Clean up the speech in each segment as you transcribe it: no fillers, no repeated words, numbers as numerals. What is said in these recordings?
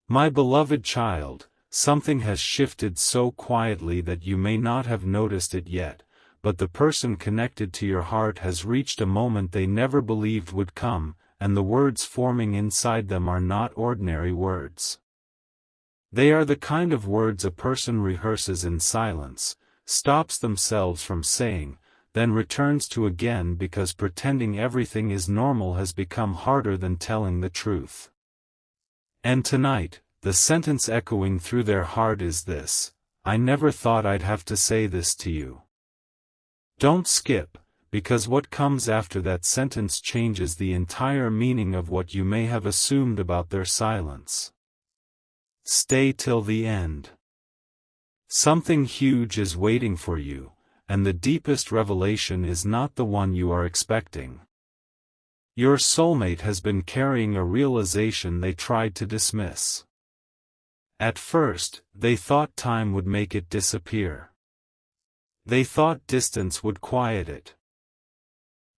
My beloved child, something has shifted so quietly that you may not have noticed it yet, but the person connected to your heart has reached a moment they never believed would come, and the words forming inside them are not ordinary words. They are the kind of words a person rehearses in silence, stops themselves from saying, then returns to again because pretending everything is normal has become harder than telling the truth. And tonight, the sentence echoing through their heart is this: I never thought I'd have to say this to you. Don't skip, because what comes after that sentence changes the entire meaning of what you may have assumed about their silence. Stay till the end. Something huge is waiting for you, and the deepest revelation is not the one you are expecting. Your soulmate has been carrying a realization they tried to dismiss. At first, they thought time would make it disappear. They thought distance would quiet it.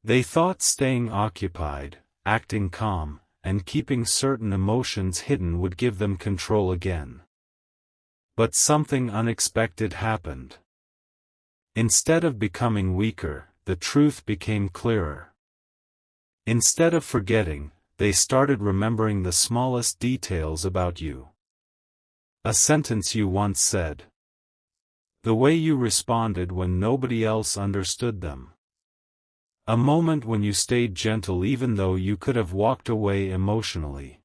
They thought staying occupied, acting calm, and keeping certain emotions hidden would give them control again. But something unexpected happened. Instead of becoming weaker, the truth became clearer. Instead of forgetting, they started remembering the smallest details about you. A sentence you once said. The way you responded when nobody else understood them. A moment when you stayed gentle even though you could have walked away emotionally.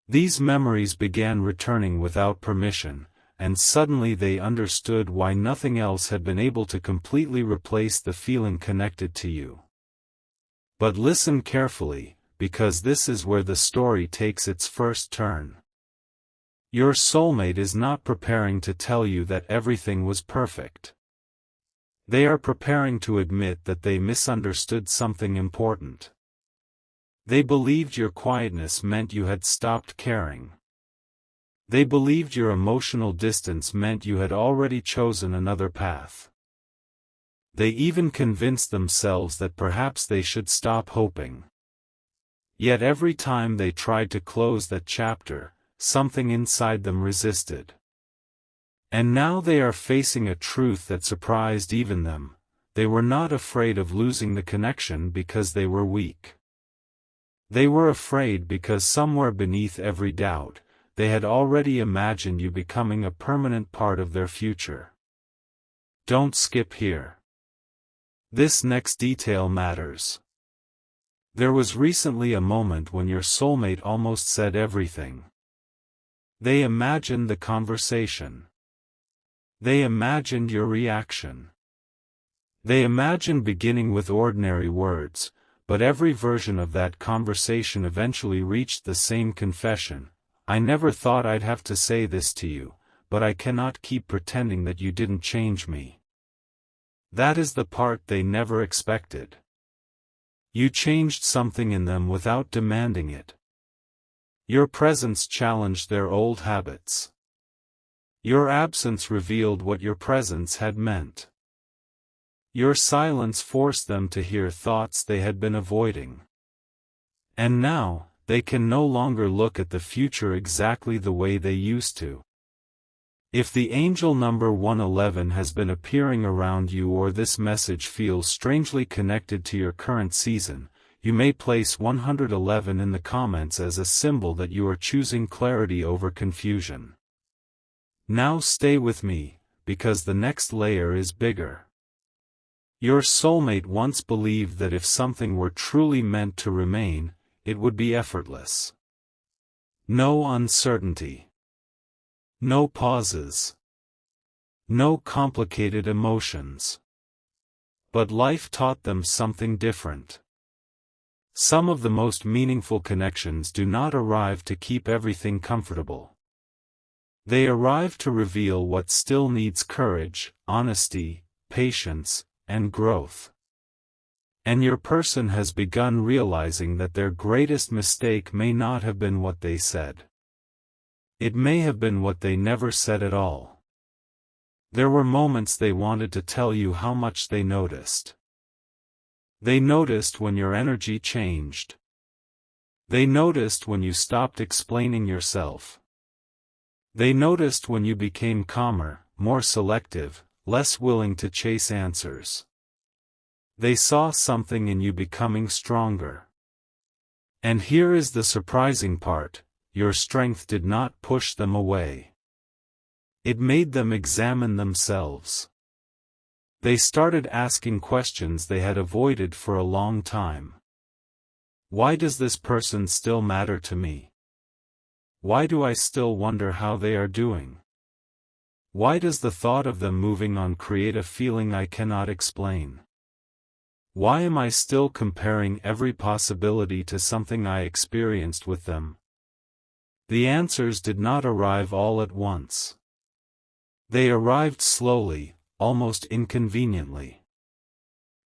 These memories began returning without permission, and suddenly they understood why nothing else had been able to completely replace the feeling connected to you. But listen carefully, because this is where the story takes its first turn. Your soulmate is not preparing to tell you that everything was perfect. They are preparing to admit that they misunderstood something important. They believed your quietness meant you had stopped caring. They believed your emotional distance meant you had already chosen another path. They even convinced themselves that perhaps they should stop hoping. Yet every time they tried to close that chapter, something inside them resisted. And now they are facing a truth that surprised even them: they were not afraid of losing the connection because they were weak. They were afraid because somewhere beneath every doubt, they had already imagined you becoming a permanent part of their future. Don't skip here. This next detail matters. There was recently a moment when your soulmate almost said everything. They imagined the conversation. They imagined your reaction. They imagined beginning with ordinary words, but every version of that conversation eventually reached the same confession: I never thought I'd have to say this to you, but I cannot keep pretending that you didn't change me. That is the part they never expected. You changed something in them without demanding it. Your presence challenged their old habits. Your absence revealed what your presence had meant. Your silence forced them to hear thoughts they had been avoiding. And now, they can no longer look at the future exactly the way they used to. If the angel number 111 has been appearing around you, or this message feels strangely connected to your current season, you may place 111 in the comments as a symbol that you are choosing clarity over confusion. Now stay with me, because the next layer is bigger. Your soulmate once believed that if something were truly meant to remain, it would be effortless. No uncertainty. No pauses. No complicated emotions. But life taught them something different. Some of the most meaningful connections do not arrive to keep everything comfortable. They arrive to reveal what still needs courage, honesty, patience, and growth. And your person has begun realizing that their greatest mistake may not have been what they said. It may have been what they never said at all. There were moments they wanted to tell you how much they noticed. They noticed when your energy changed. They noticed when you stopped explaining yourself. They noticed when you became calmer, more selective, less willing to chase answers. They saw something in you becoming stronger. And here is the surprising part: your strength did not push them away. It made them examine themselves. They started asking questions they had avoided for a long time. Why does this person still matter to me? Why do I still wonder how they are doing? Why does the thought of them moving on create a feeling I cannot explain? Why am I still comparing every possibility to something I experienced with them? The answers did not arrive all at once. They arrived slowly, almost inconveniently.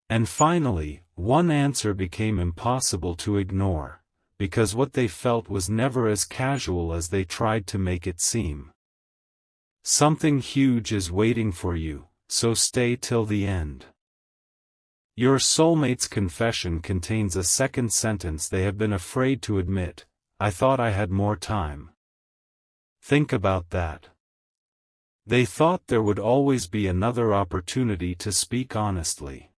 And finally, one answer became impossible to ignore, because what they felt was never as casual as they tried to make it seem. Something huge is waiting for you, so stay till the end. Your soulmate's confession contains a second sentence they have been afraid to admit: I thought I had more time. Think about that. They thought there would always be another opportunity to speak honestly.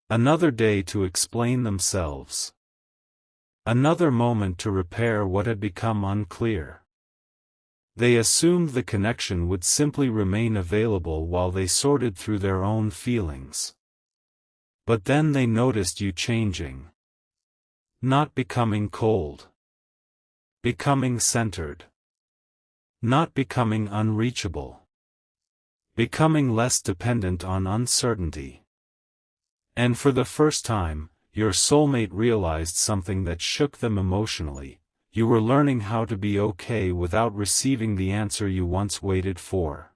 Another day to explain themselves. Another moment to repair what had become unclear. They assumed the connection would simply remain available while they sorted through their own feelings. But then they noticed you changing. Not becoming cold. Becoming centered. Not becoming unreachable. Becoming less dependent on uncertainty. And for the first time, your soulmate realized something that shook them emotionally: you were learning how to be okay without receiving the answer you once waited for.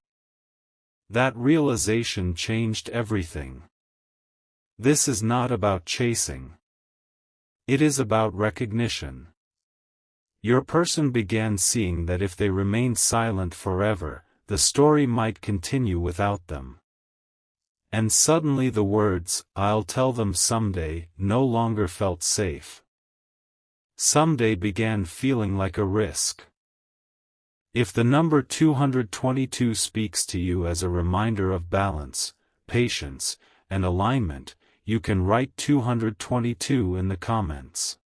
That realization changed everything. This is not about chasing. It is about recognition. Your person began seeing that if they remained silent forever, the story might continue without them. And suddenly the words, "I'll tell them someday," no longer felt safe. Someday began feeling like a risk. If the number 222 speaks to you as a reminder of balance, patience, and alignment, you can write 222 in the comments.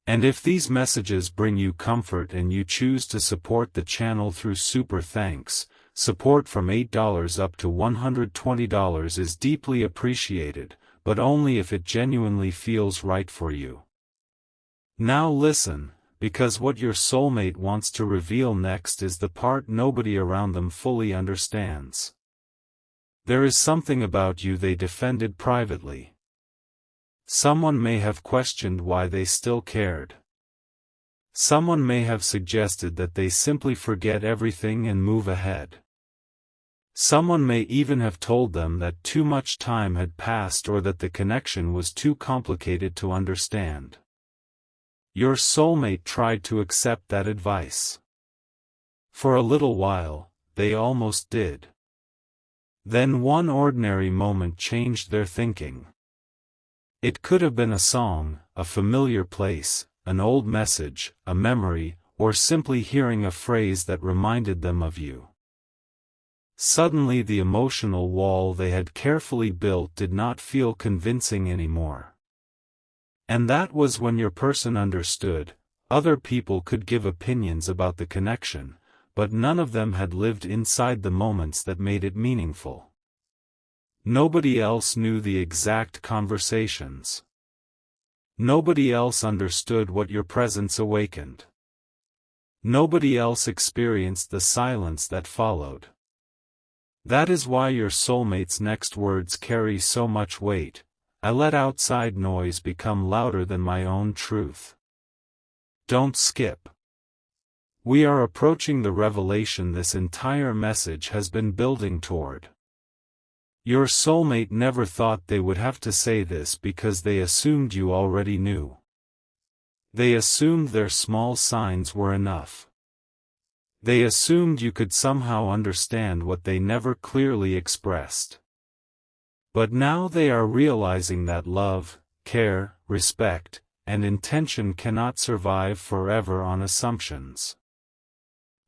And if these messages bring you comfort and you choose to support the channel through Super Thanks, support from $8 up to $120 is deeply appreciated, but only if it genuinely feels right for you. Now listen, because what your soulmate wants to reveal next is the part nobody around them fully understands. There is something about you they defended privately. Someone may have questioned why they still cared. Someone may have suggested that they simply forget everything and move ahead. Someone may even have told them that too much time had passed or that the connection was too complicated to understand. Your soulmate tried to accept that advice. For a little while, they almost did. Then one ordinary moment changed their thinking. It could have been a song, a familiar place, an old message, a memory, or simply hearing a phrase that reminded them of you. Suddenly the emotional wall they had carefully built did not feel convincing anymore. And that was when your person understood: other people could give opinions about the connection, but none of them had lived inside the moments that made it meaningful. Nobody else knew the exact conversations. Nobody else understood what your presence awakened. Nobody else experienced the silence that followed. That is why your soulmate's next words carry so much weight: I let outside noise become louder than my own truth. Don't skip. We are approaching the revelation this entire message has been building toward. Your soulmate never thought they would have to say this because they assumed you already knew. They assumed their small signs were enough. They assumed you could somehow understand what they never clearly expressed. But now they are realizing that love, care, respect, and intention cannot survive forever on assumptions.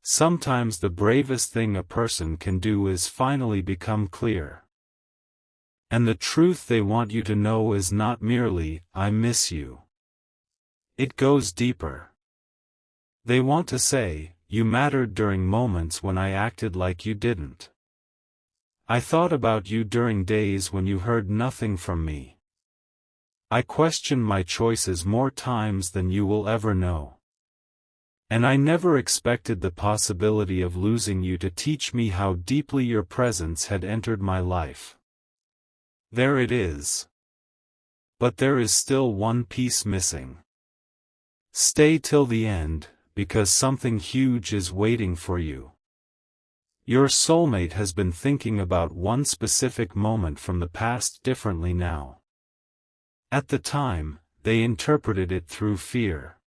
Sometimes the bravest thing a person can do is finally become clear. And the truth they want you to know is not merely, "I miss you." It goes deeper. They want to say, "You mattered during moments when I acted like you didn't. I thought about you during days when you heard nothing from me. I questioned my choices more times than you will ever know. And I never expected the possibility of losing you to teach me how deeply your presence had entered my life." There it is. But there is still one piece missing. Stay till the end, because something huge is waiting for you. Your soulmate has been thinking about one specific moment from the past differently now. At the time, they interpreted it through fear.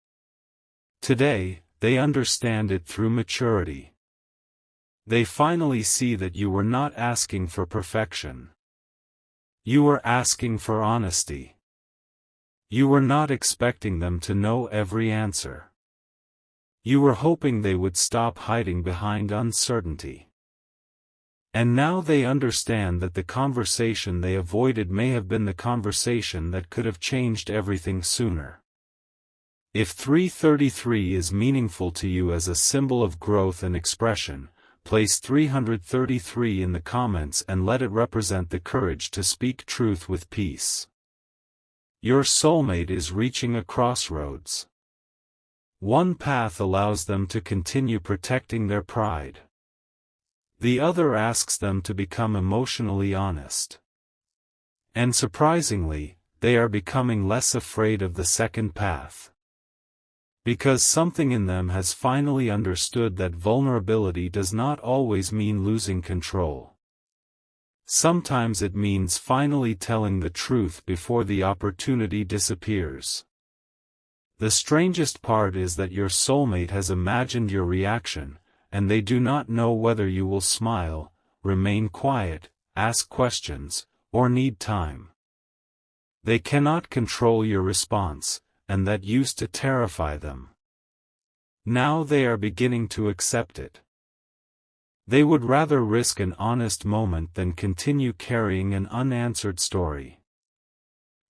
Today, they understand it through maturity. They finally see that you were not asking for perfection. You were asking for honesty. You were not expecting them to know every answer. You were hoping they would stop hiding behind uncertainty. And now they understand that the conversation they avoided may have been the conversation that could have changed everything sooner. If 333 is meaningful to you as a symbol of growth and expression, place 333 in the comments and let it represent the courage to speak truth with peace. Your soulmate is reaching a crossroads. One path allows them to continue protecting their pride. The other asks them to become emotionally honest. And surprisingly, they are becoming less afraid of the second path. Because something in them has finally understood that vulnerability does not always mean losing control. Sometimes it means finally telling the truth before the opportunity disappears. The strangest part is that your soulmate has imagined your reaction, and they do not know whether you will smile, remain quiet, ask questions, or need time. They cannot control your response, and that used to terrify them. Now they are beginning to accept it. They would rather risk an honest moment than continue carrying an unanswered story.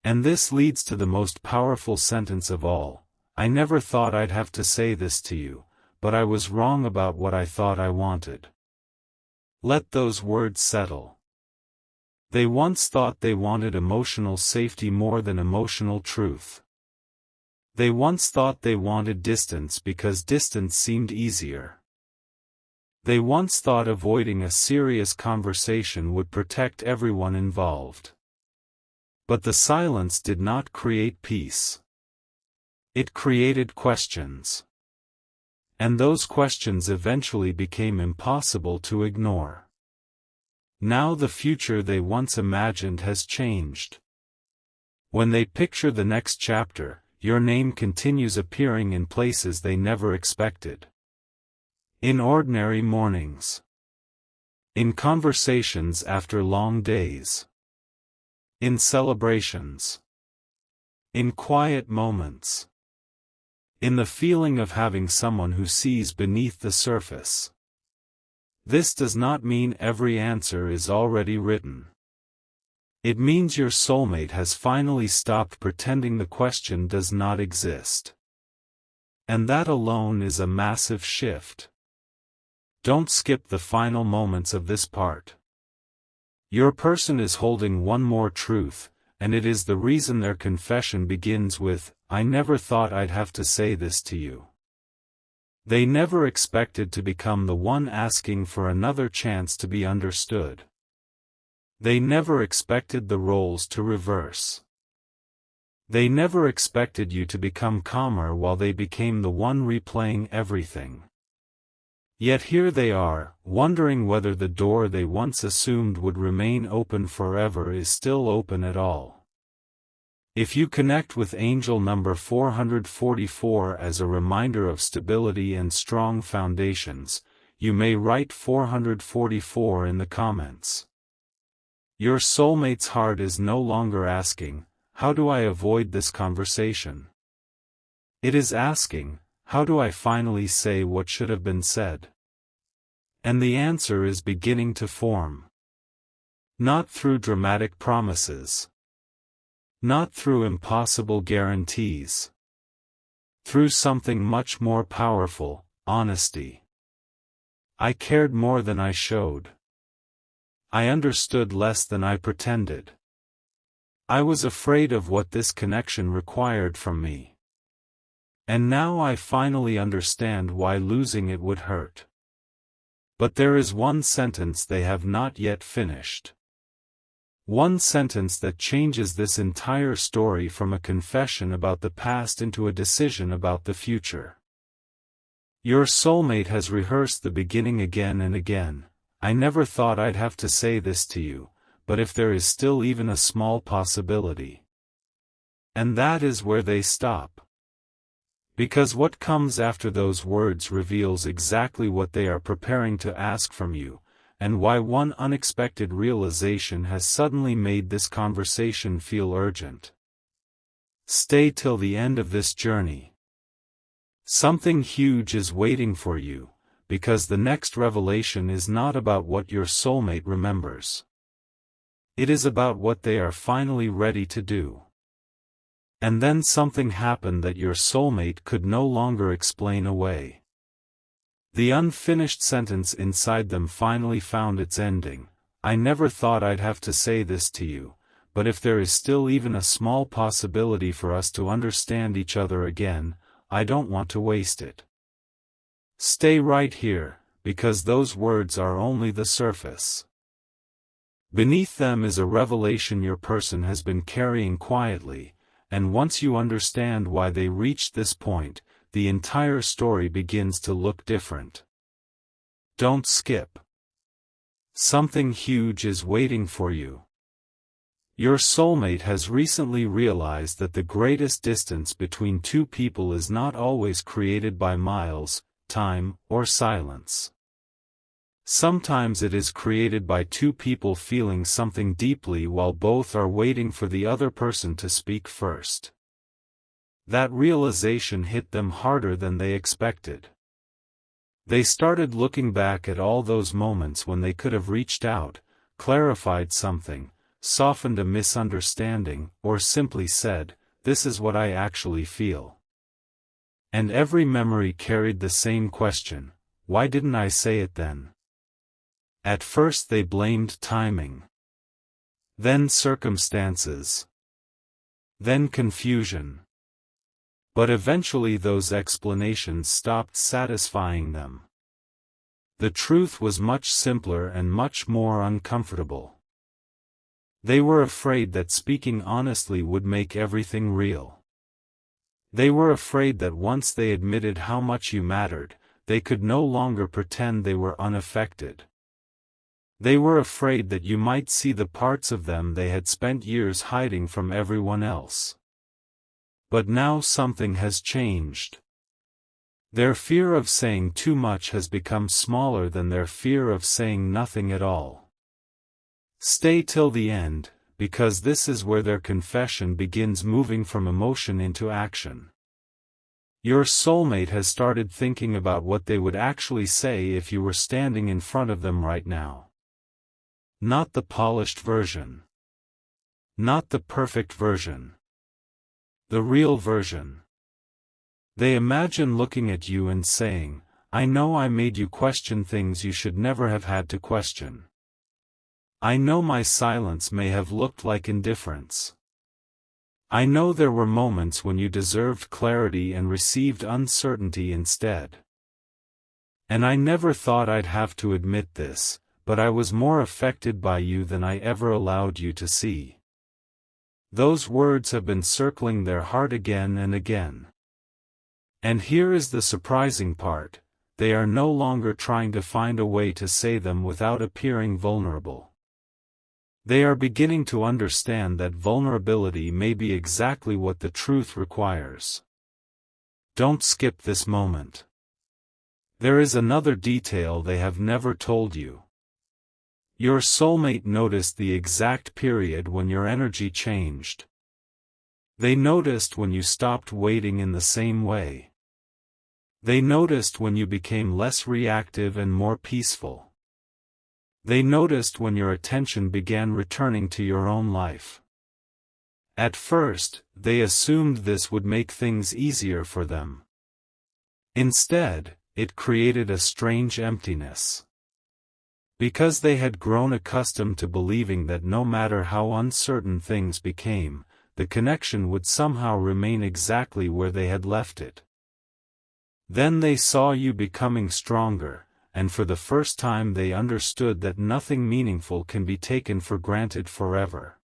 And this leads to the most powerful sentence of all: "I never thought I'd have to say this to you, but I was wrong about what I thought I wanted." Let those words settle. They once thought they wanted emotional safety more than emotional truth. They once thought they wanted distance because distance seemed easier. They once thought avoiding a serious conversation would protect everyone involved. But the silence did not create peace. It created questions. And those questions eventually became impossible to ignore. Now the future they once imagined has changed. When they picture the next chapter, your name continues appearing in places they never expected. In ordinary mornings. In conversations after long days. In celebrations. In quiet moments. In the feeling of having someone who sees beneath the surface. This does not mean every answer is already written. It means your soulmate has finally stopped pretending the question does not exist. And that alone is a massive shift. Don't skip the final moments of this part. Your person is holding one more truth, and it is the reason their confession begins with, "I never thought I'd have to say this to you." They never expected to become the one asking for another chance to be understood. They never expected the roles to reverse. They never expected you to become calmer while they became the one replaying everything. Yet here they are, wondering whether the door they once assumed would remain open forever is still open at all. If you connect with angel number 444 as a reminder of stability and strong foundations, you may write 444 in the comments. Your soulmate's heart is no longer asking, "How do I avoid this conversation?" It is asking, "How do I finally say what should have been said?" And the answer is beginning to form. Not through dramatic promises. Not through impossible guarantees. Through something much more powerful, honesty. I cared more than I showed. I understood less than I pretended. I was afraid of what this connection required from me. And now I finally understand why losing it would hurt. But there is one sentence they have not yet finished. One sentence that changes this entire story from a confession about the past into a decision about the future. Your soulmate has rehearsed the beginning again and again. I never thought I'd have to say this to you, but if there is still even a small possibility. And that is where they stop. Because what comes after those words reveals exactly what they are preparing to ask from you, and why one unexpected realization has suddenly made this conversation feel urgent. Stay till the end of this journey. Something huge is waiting for you, because the next revelation is not about what your soulmate remembers. It is about what they are finally ready to do. And then something happened that your soulmate could no longer explain away. The unfinished sentence inside them finally found its ending. I never thought I'd have to say this to you, but if there is still even a small possibility for us to understand each other again, I don't want to waste it. Stay right here, because those words are only the surface. Beneath them is a revelation your person has been carrying quietly, and once you understand why they reached this point, the entire story begins to look different. Don't skip. Something huge is waiting for you. Your soulmate has recently realized that the greatest distance between two people is not always created by miles, time, or silence. Sometimes it is created by two people feeling something deeply while both are waiting for the other person to speak first. That realization hit them harder than they expected. They started looking back at all those moments when they could have reached out, clarified something, softened a misunderstanding, or simply said, "This is what I actually feel." And every memory carried the same question: why didn't I say it then? At first they blamed timing. Then circumstances. Then confusion. But eventually those explanations stopped satisfying them. The truth was much simpler and much more uncomfortable. They were afraid that speaking honestly would make everything real. They were afraid that once they admitted how much you mattered, they could no longer pretend they were unaffected. They were afraid that you might see the parts of them they had spent years hiding from everyone else. But now something has changed. Their fear of saying too much has become smaller than their fear of saying nothing at all. Stay till the end, because this is where their confession begins moving from emotion into action. Your soulmate has started thinking about what they would actually say if you were standing in front of them right now. Not the polished version. Not the perfect version. The real version. They imagine looking at you and saying, "I know I made you question things you should never have had to question. I know my silence may have looked like indifference. I know there were moments when you deserved clarity and received uncertainty instead. And I never thought I'd have to admit this, but I was more affected by you than I ever allowed you to see." Those words have been circling their heart again and again. And here is the surprising part: they are no longer trying to find a way to say them without appearing vulnerable. They are beginning to understand that vulnerability may be exactly what the truth requires. Don't skip this moment. There is another detail they have never told you. Your soulmate noticed the exact period when your energy changed. They noticed when you stopped waiting in the same way. They noticed when you became less reactive and more peaceful. They noticed when your attention began returning to your own life. At first, they assumed this would make things easier for them. Instead, it created a strange emptiness. Because they had grown accustomed to believing that no matter how uncertain things became, the connection would somehow remain exactly where they had left it. Then they saw you becoming stronger, and for the first time they understood that nothing meaningful can be taken for granted forever.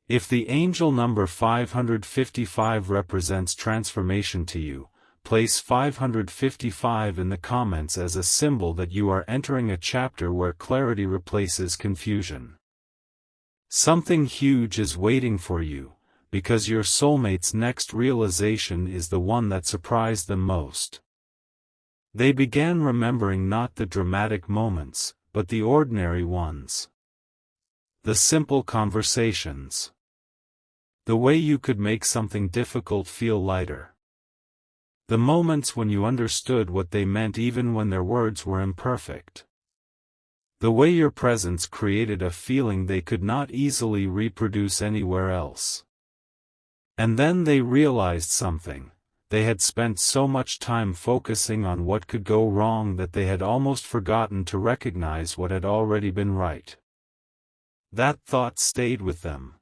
If the angel number 555 represents transformation to you, place 555 in the comments as a symbol that you are entering a chapter where clarity replaces confusion. Something huge is waiting for you, because your soulmate's next realization is the one that surprised them most. They began remembering not the dramatic moments, but the ordinary ones. The simple conversations. The way you could make something difficult feel lighter. The moments when you understood what they meant even when their words were imperfect. The way your presence created a feeling they could not easily reproduce anywhere else. And then they realized something. They had spent so much time focusing on what could go wrong that they had almost forgotten to recognize what had already been right. That thought stayed with them.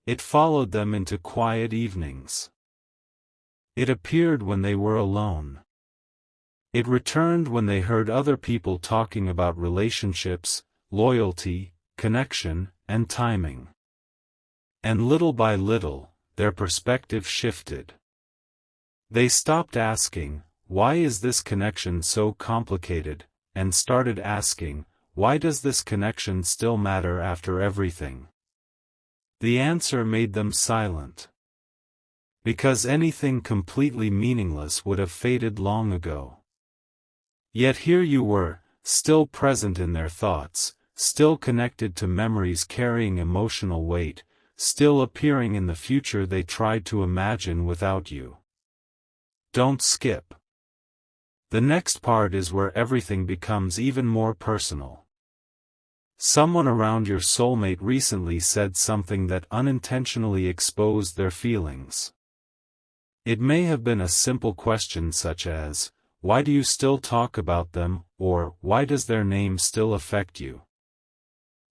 It followed them into quiet evenings. It appeared when they were alone. It returned when they heard other people talking about relationships, loyalty, connection, and timing. And little by little, their perspective shifted. They stopped asking, "Why is this connection so complicated?" and started asking, "Why does this connection still matter after everything?" The answer made them silent. Because anything completely meaningless would have faded long ago. Yet here you were, still present in their thoughts, still connected to memories carrying emotional weight, still appearing in the future they tried to imagine without you. Don't skip. The next part is where everything becomes even more personal. Someone around your soulmate recently said something that unintentionally exposed their feelings. It may have been a simple question such as, "Why do you still talk about them?" or "Why does their name still affect you?"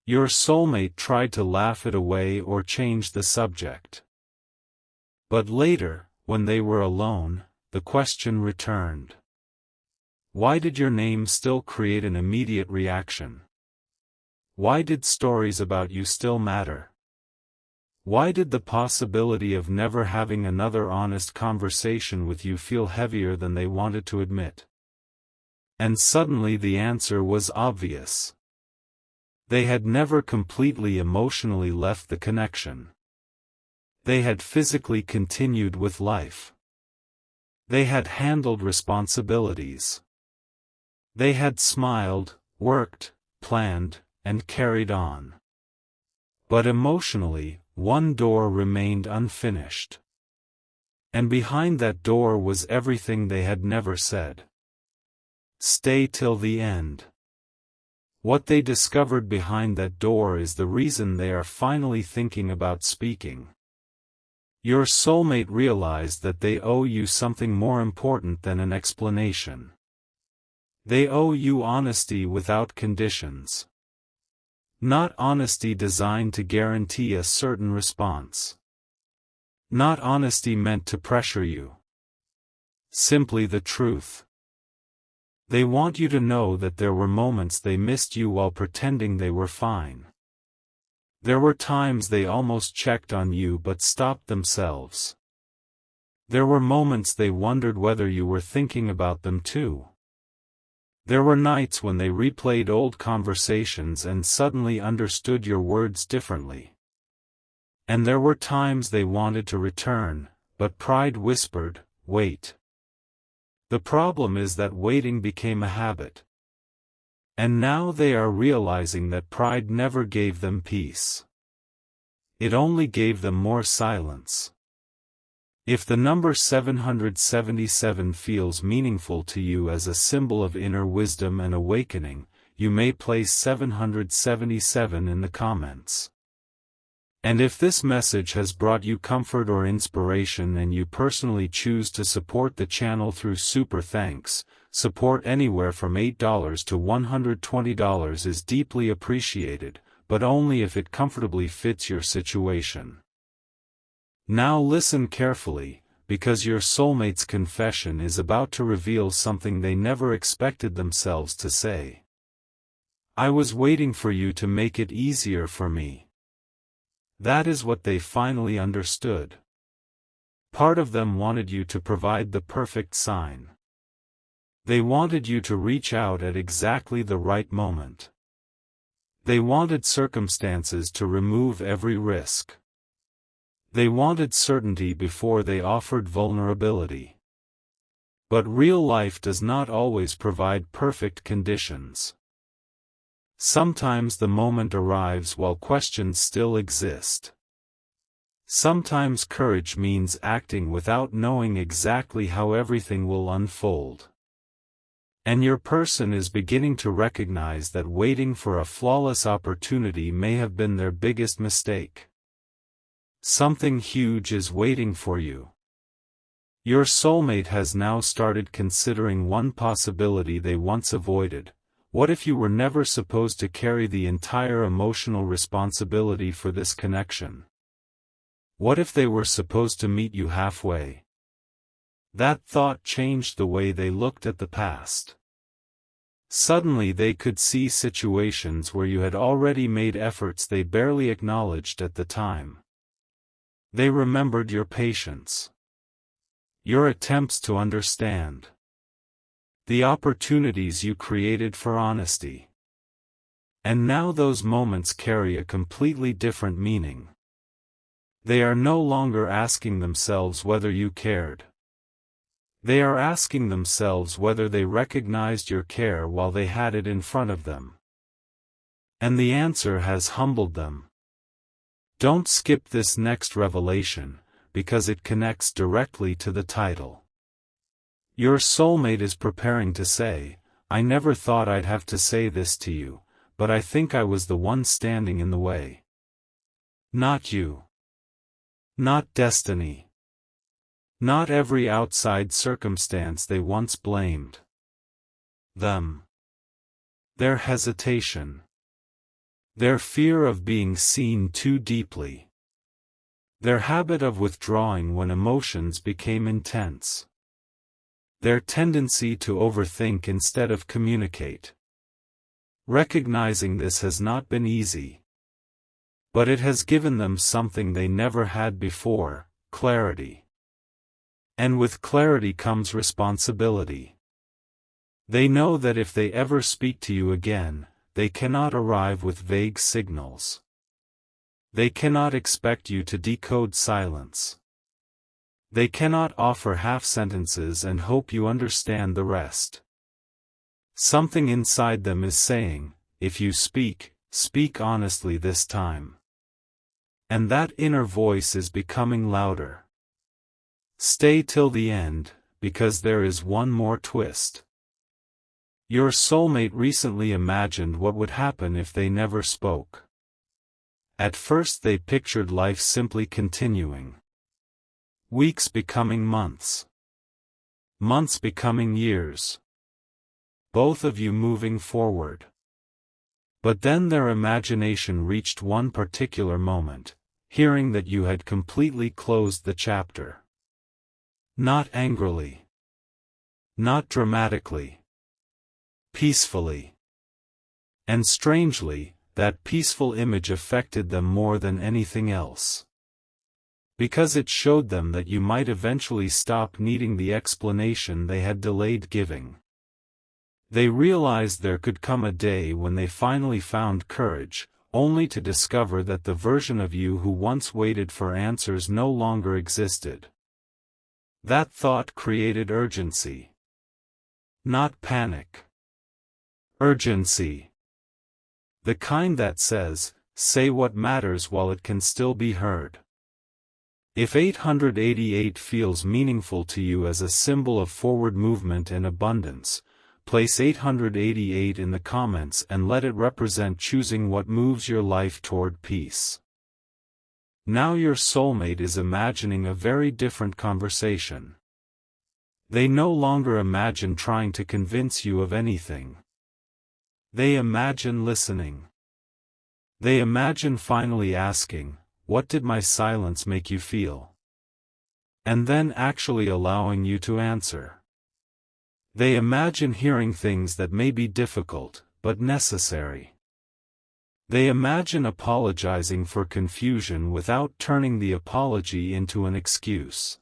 Your soulmate tried to laugh it away or change the subject. But later, when they were alone, the question returned. Why did your name still create an immediate reaction? Why did stories about you still matter? Why did the possibility of never having another honest conversation with you feel heavier than they wanted to admit? And suddenly the answer was obvious. They had never completely emotionally left the connection. They had physically continued with life. They had handled responsibilities. They had smiled, worked, planned, and carried on. But emotionally, one door remained unfinished. And behind that door was everything they had never said. Stay till the end. What they discovered behind that door is the reason they are finally thinking about speaking. Your soulmate realized that they owe you something more important than an explanation. They owe you honesty without conditions. Not honesty designed to guarantee a certain response. Not honesty meant to pressure you. Simply the truth. They want you to know that there were moments they missed you while pretending they were fine. There were times they almost checked on you but stopped themselves. There were moments they wondered whether you were thinking about them too. There were nights when they replayed old conversations and suddenly understood your words differently. And there were times they wanted to return, but pride whispered, "Wait." The problem is that waiting became a habit. And now they are realizing that pride never gave them peace. It only gave them more silence. If the number 777 feels meaningful to you as a symbol of inner wisdom and awakening, you may place 777 in the comments. And if this message has brought you comfort or inspiration and you personally choose to support the channel through Super Thanks, support anywhere from $8 to $120 is deeply appreciated, but only if it comfortably fits your situation. Now listen carefully, because your soulmate's confession is about to reveal something they never expected themselves to say. I was waiting for you to make it easier for me. That is what they finally understood. Part of them wanted you to provide the perfect sign. They wanted you to reach out at exactly the right moment. They wanted circumstances to remove every risk. They wanted certainty before they offered vulnerability. But real life does not always provide perfect conditions. Sometimes the moment arrives while questions still exist. Sometimes courage means acting without knowing exactly how everything will unfold. And your person is beginning to recognize that waiting for a flawless opportunity may have been their biggest mistake. Something huge is waiting for you. Your soulmate has now started considering one possibility they once avoided. What if you were never supposed to carry the entire emotional responsibility for this connection? What if they were supposed to meet you halfway? That thought changed the way they looked at the past. Suddenly they could see situations where you had already made efforts they barely acknowledged at the time. They remembered your patience, your attempts to understand, the opportunities you created for honesty. And now those moments carry a completely different meaning. They are no longer asking themselves whether you cared. They are asking themselves whether they recognized your care while they had it in front of them. And the answer has humbled them. Don't skip this next revelation, because it connects directly to the title. Your soulmate is preparing to say, I never thought I'd have to say this to you, but I think I was the one standing in the way. Not you. Not destiny. Not every outside circumstance they once blamed. Them. Their hesitation. Their fear of being seen too deeply. Their habit of withdrawing when emotions became intense. Their tendency to overthink instead of communicate. Recognizing this has not been easy. But it has given them something they never had before, clarity. And with clarity comes responsibility. They know that if they ever speak to you again, they cannot arrive with vague signals. They cannot expect you to decode silence. They cannot offer half sentences and hope you understand the rest. Something inside them is saying, if you speak, speak honestly this time. And that inner voice is becoming louder. Stay till the end, because there is one more twist. Your soulmate recently imagined what would happen if they never spoke. At first they pictured life simply continuing. Weeks becoming months. Months becoming years. Both of you moving forward. But then their imagination reached one particular moment, hearing that you had completely closed the chapter. Not angrily. Not dramatically. Peacefully. And strangely, that peaceful image affected them more than anything else. Because it showed them that you might eventually stop needing the explanation they had delayed giving. They realized there could come a day when they finally found courage, only to discover that the version of you who once waited for answers no longer existed. That thought created urgency. Not panic. Urgency. The kind that says, say what matters while it can still be heard. If 888 feels meaningful to you as a symbol of forward movement and abundance, place 888 in the comments and let it represent choosing what moves your life toward peace. Now your soulmate is imagining a very different conversation. They no longer imagine trying to convince you of anything. They imagine listening. They imagine finally asking, "What did my silence make you feel?" And then actually allowing you to answer. They imagine hearing things that may be difficult, but necessary. They imagine apologizing for confusion without turning the apology into an excuse.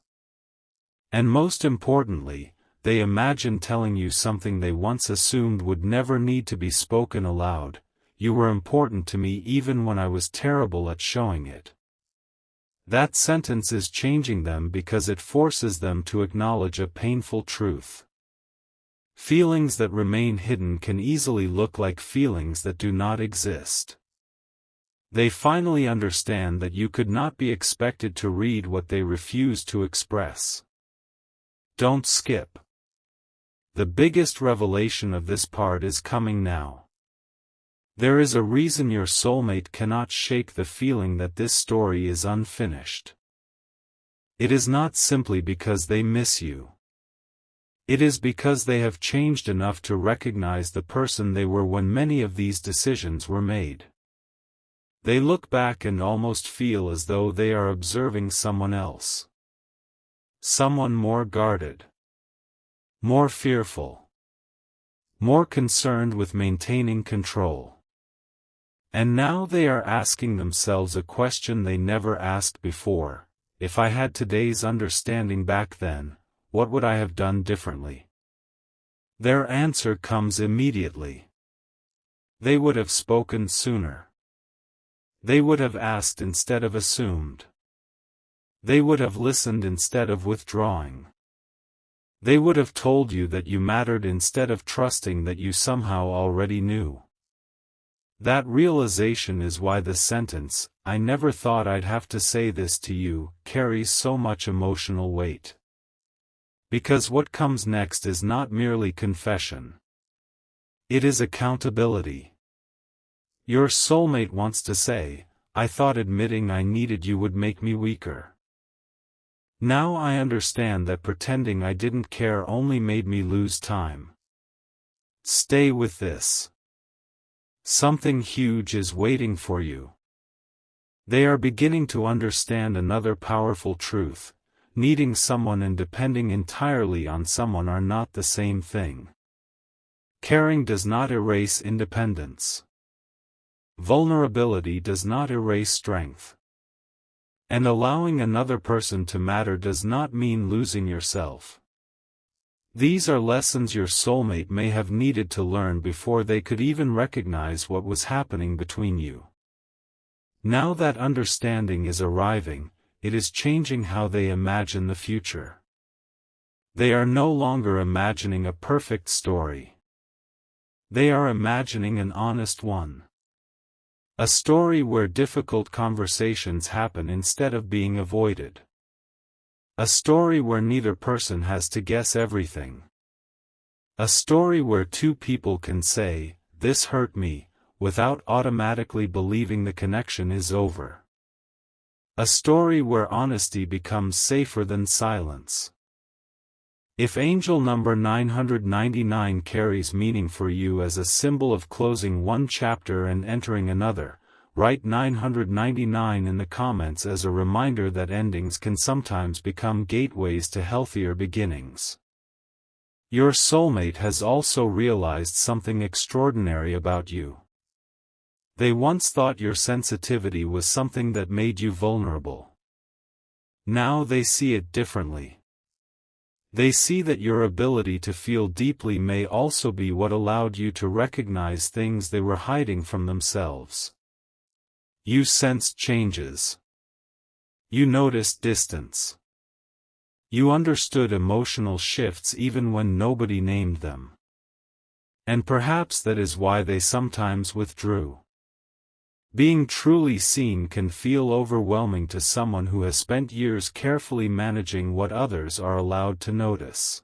And most importantly, they imagine telling you something they once assumed would never need to be spoken aloud: "You were important to me even when I was terrible at showing it." That sentence is changing them because it forces them to acknowledge a painful truth. Feelings that remain hidden can easily look like feelings that do not exist. They finally understand that you could not be expected to read what they refuse to express. Don't skip. The biggest revelation of this part is coming now. There is a reason your soulmate cannot shake the feeling that this story is unfinished. It is not simply because they miss you. It is because they have changed enough to recognize the person they were when many of these decisions were made. They look back and almost feel as though they are observing someone else. Someone more guarded. More fearful. More concerned with maintaining control. And now they are asking themselves a question they never asked before: if I had today's understanding back then, what would I have done differently? Their answer comes immediately. They would have spoken sooner. They would have asked instead of assumed. They would have listened instead of withdrawing. They would have told you that you mattered instead of trusting that you somehow already knew. That realization is why the sentence, "I never thought I'd have to say this to you," carries so much emotional weight. Because what comes next is not merely confession. It is accountability. Your soulmate wants to say, "I thought admitting I needed you would make me weaker. Now I understand that pretending I didn't care only made me lose time." Stay with this. Something huge is waiting for you. They are beginning to understand another powerful truth: needing someone and depending entirely on someone are not the same thing. Caring does not erase independence. Vulnerability does not erase strength. And allowing another person to matter does not mean losing yourself. These are lessons your soulmate may have needed to learn before they could even recognize what was happening between you. Now that understanding is arriving, it is changing how they imagine the future. They are no longer imagining a perfect story. They are imagining an honest one. A story where difficult conversations happen instead of being avoided. A story where neither person has to guess everything. A story where two people can say, "This hurt me," without automatically believing the connection is over. A story where honesty becomes safer than silence. If angel number 999 carries meaning for you as a symbol of closing one chapter and entering another, write 999 in the comments as a reminder that endings can sometimes become gateways to healthier beginnings. Your soulmate has also realized something extraordinary about you. They once thought your sensitivity was something that made you vulnerable. Now they see it differently. They see that your ability to feel deeply may also be what allowed you to recognize things they were hiding from themselves. You sensed changes. You noticed distance. You understood emotional shifts even when nobody named them. And perhaps that is why they sometimes withdrew. Being truly seen can feel overwhelming to someone who has spent years carefully managing what others are allowed to notice.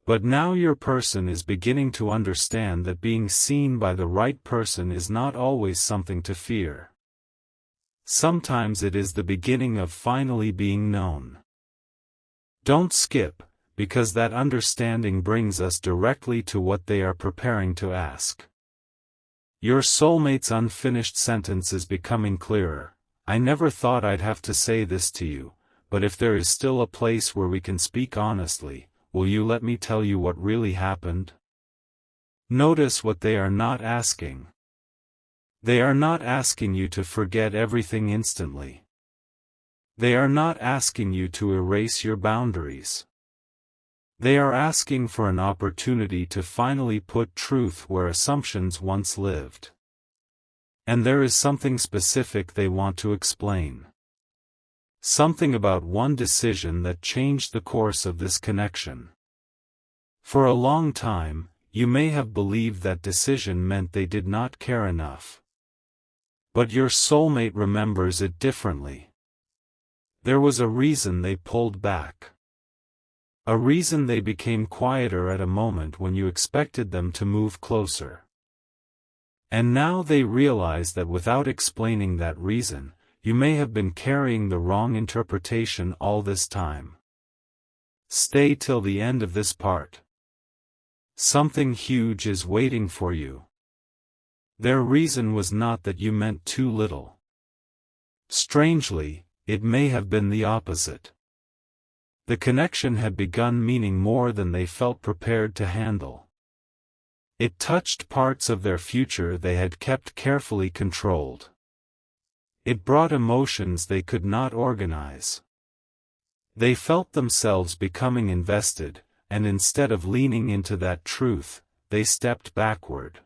But now your person is beginning to understand that being seen by the right person is not always something to fear. Sometimes it is the beginning of finally being known. Don't skip, because that understanding brings us directly to what they are preparing to ask. Your soulmate's unfinished sentence is becoming clearer. I never thought I'd have to say this to you, but if there is still a place where we can speak honestly, will you let me tell you what really happened? Notice what they are not asking. They are not asking you to forget everything instantly. They are not asking you to erase your boundaries. They are asking for an opportunity to finally put truth where assumptions once lived. And there is something specific they want to explain. Something about one decision that changed the course of this connection. For a long time, you may have believed that decision meant they did not care enough. But your soulmate remembers it differently. There was a reason they pulled back. A reason they became quieter at a moment when you expected them to move closer. And now they realize that without explaining that reason, you may have been carrying the wrong interpretation all this time. Stay till the end of this part. Something huge is waiting for you. Their reason was not that you meant too little. Strangely, it may have been the opposite. The connection had begun meaning more than they felt prepared to handle. It touched parts of their future they had kept carefully controlled. It brought emotions they could not organize. They felt themselves becoming invested, and instead of leaning into that truth, they stepped backward.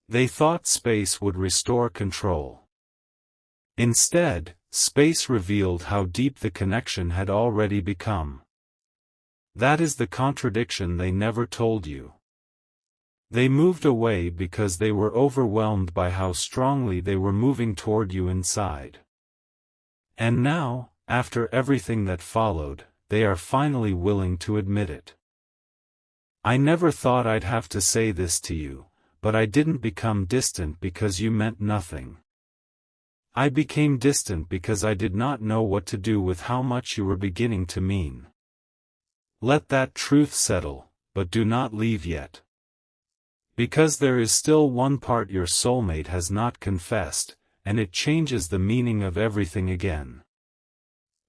They thought space would restore control. Instead, space revealed how deep the connection had already become. That is the contradiction they never told you. They moved away because they were overwhelmed by how strongly they were moving toward you inside. And now, after everything that followed, they are finally willing to admit it. I never thought I'd have to say this to you, but I didn't become distant because you meant nothing. I became distant because I did not know what to do with how much you were beginning to mean. Let that truth settle, but do not leave yet. Because there is still one part your soulmate has not confessed, and it changes the meaning of everything again.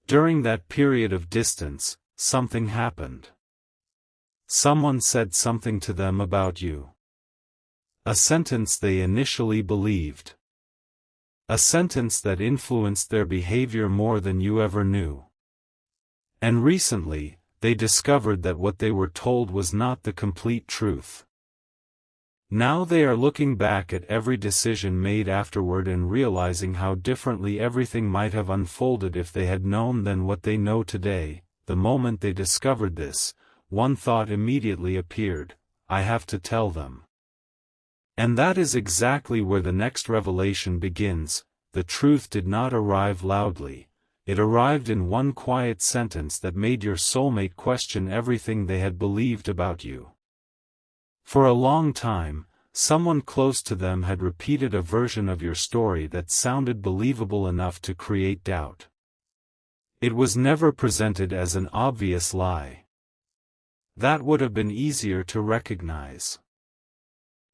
During that period of distance, something happened. Someone said something to them about you. A sentence they initially believed. A sentence that influenced their behavior more than you ever knew. And recently, they discovered that what they were told was not the complete truth. Now they are looking back at every decision made afterward and realizing how differently everything might have unfolded if they had known than what they know today. The moment they discovered this, one thought immediately appeared: I have to tell them. And that is exactly where the next revelation begins. The truth did not arrive loudly. It arrived in one quiet sentence that made your soulmate question everything they had believed about you. For a long time, someone close to them had repeated a version of your story that sounded believable enough to create doubt. It was never presented as an obvious lie. That would have been easier to recognize.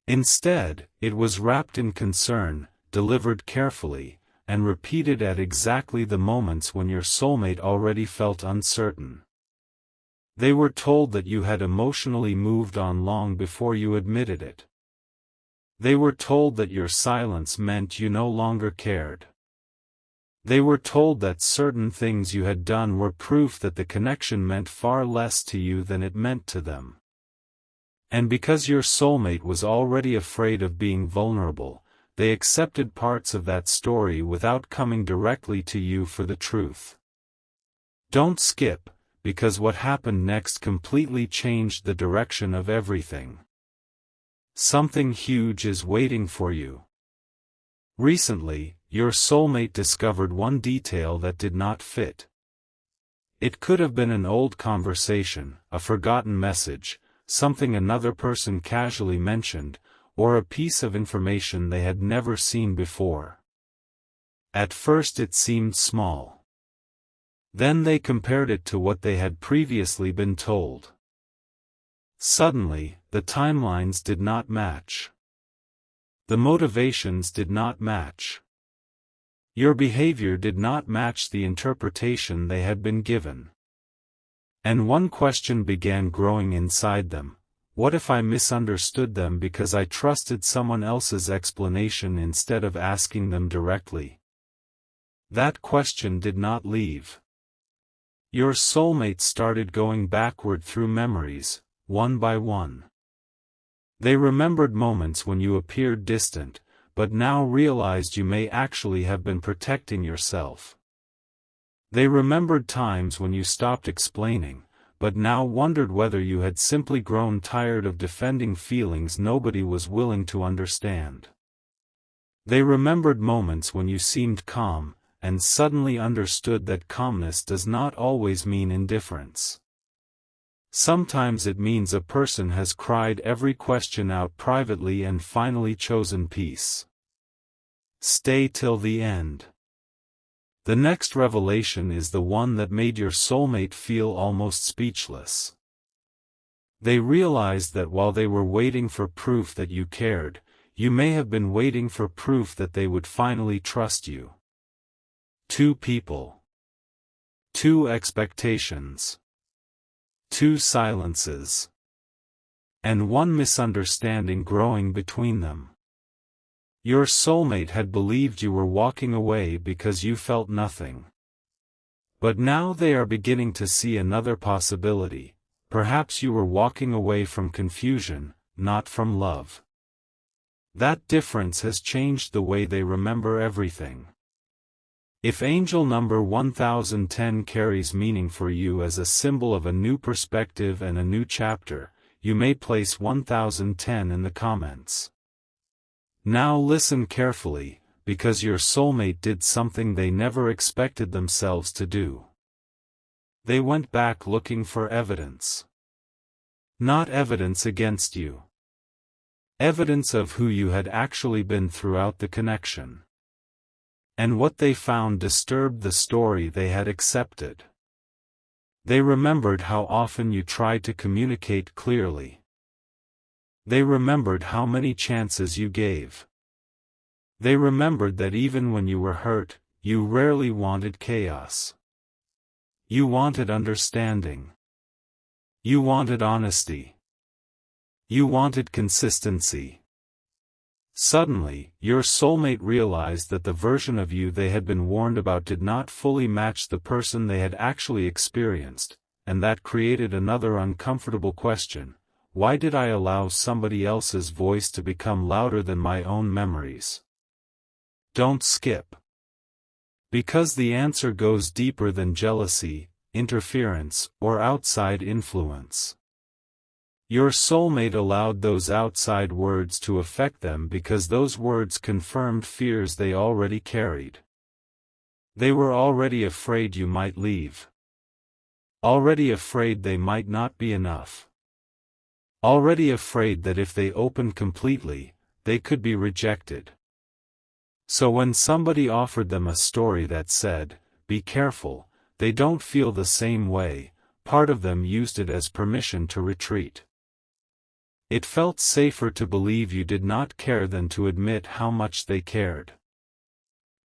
Instead, it was wrapped in concern, delivered carefully, and repeated at exactly the moments when your soulmate already felt uncertain. They were told that you had emotionally moved on long before you admitted it. They were told that your silence meant you no longer cared. They were told that certain things you had done were proof that the connection meant far less to you than it meant to them. And because your soulmate was already afraid of being vulnerable, they accepted parts of that story without coming directly to you for the truth. Don't skip, because what happened next completely changed the direction of everything. Something huge is waiting for you. Recently, your soulmate discovered one detail that did not fit. It could have been an old conversation, a forgotten message, something another person casually mentioned, or a piece of information they had never seen before. At first it seemed small. Then they compared it to what they had previously been told. Suddenly, the timelines did not match. The motivations did not match. Your behavior did not match the interpretation they had been given. And one question began growing inside them: what if I misunderstood them because I trusted someone else's explanation instead of asking them directly? That question did not leave. Your soulmate started going backward through memories, one by one. They remembered moments when you appeared distant, but now realized you may actually have been protecting yourself. They remembered times when you stopped explaining, but now wondered whether you had simply grown tired of defending feelings nobody was willing to understand. They remembered moments when you seemed calm, and suddenly understood that calmness does not always mean indifference. Sometimes it means a person has cried every question out privately and finally chosen peace. Stay till the end. The next revelation is the one that made your soulmate feel almost speechless. They realized that while they were waiting for proof that you cared, you may have been waiting for proof that they would finally trust you. Two people. Two expectations. Two silences. And one misunderstanding growing between them. Your soulmate had believed you were walking away because you felt nothing. But now they are beginning to see another possibility: perhaps you were walking away from confusion, not from love. That difference has changed the way they remember everything. If angel number 1010 carries meaning for you as a symbol of a new perspective and a new chapter, you may place 1010 in the comments. Now listen carefully, because your soulmate did something they never expected themselves to do. They went back looking for evidence. Not evidence against you. Evidence of who you had actually been throughout the connection. And what they found disturbed the story they had accepted. They remembered how often you tried to communicate clearly. They remembered how many chances you gave. They remembered that even when you were hurt, you rarely wanted chaos. You wanted understanding. You wanted honesty. You wanted consistency. Suddenly, your soulmate realized that the version of you they had been warned about did not fully match the person they had actually experienced, and that created another uncomfortable question: why did I allow somebody else's voice to become louder than my own memories? Don't skip. Because the answer goes deeper than jealousy, interference, or outside influence. Your soulmate allowed those outside words to affect them because those words confirmed fears they already carried. They were already afraid you might leave. Already afraid they might not be enough. Already afraid that if they opened completely, they could be rejected. So when somebody offered them a story that said, "Be careful," they don't feel the same way. Part of them used it as permission to retreat. It felt safer to believe you did not care than to admit how much they cared.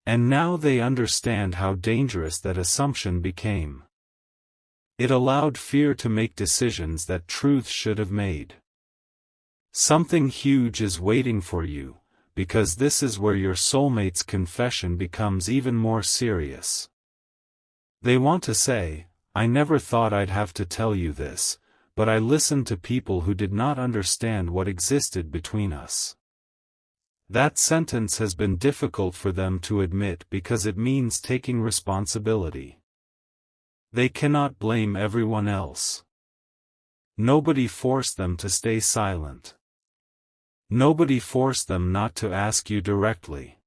And now they understand how dangerous that assumption became. It allowed fear to make decisions that truth should have made. Something huge is waiting for you, because this is where your soulmate's confession becomes even more serious. They want to say, "I never thought I'd have to tell you this, but I listened to people who did not understand what existed between us." That sentence has been difficult for them to admit because it means taking responsibility. They cannot blame everyone else. Nobody forced them to stay silent. Nobody forced them not to ask you directly.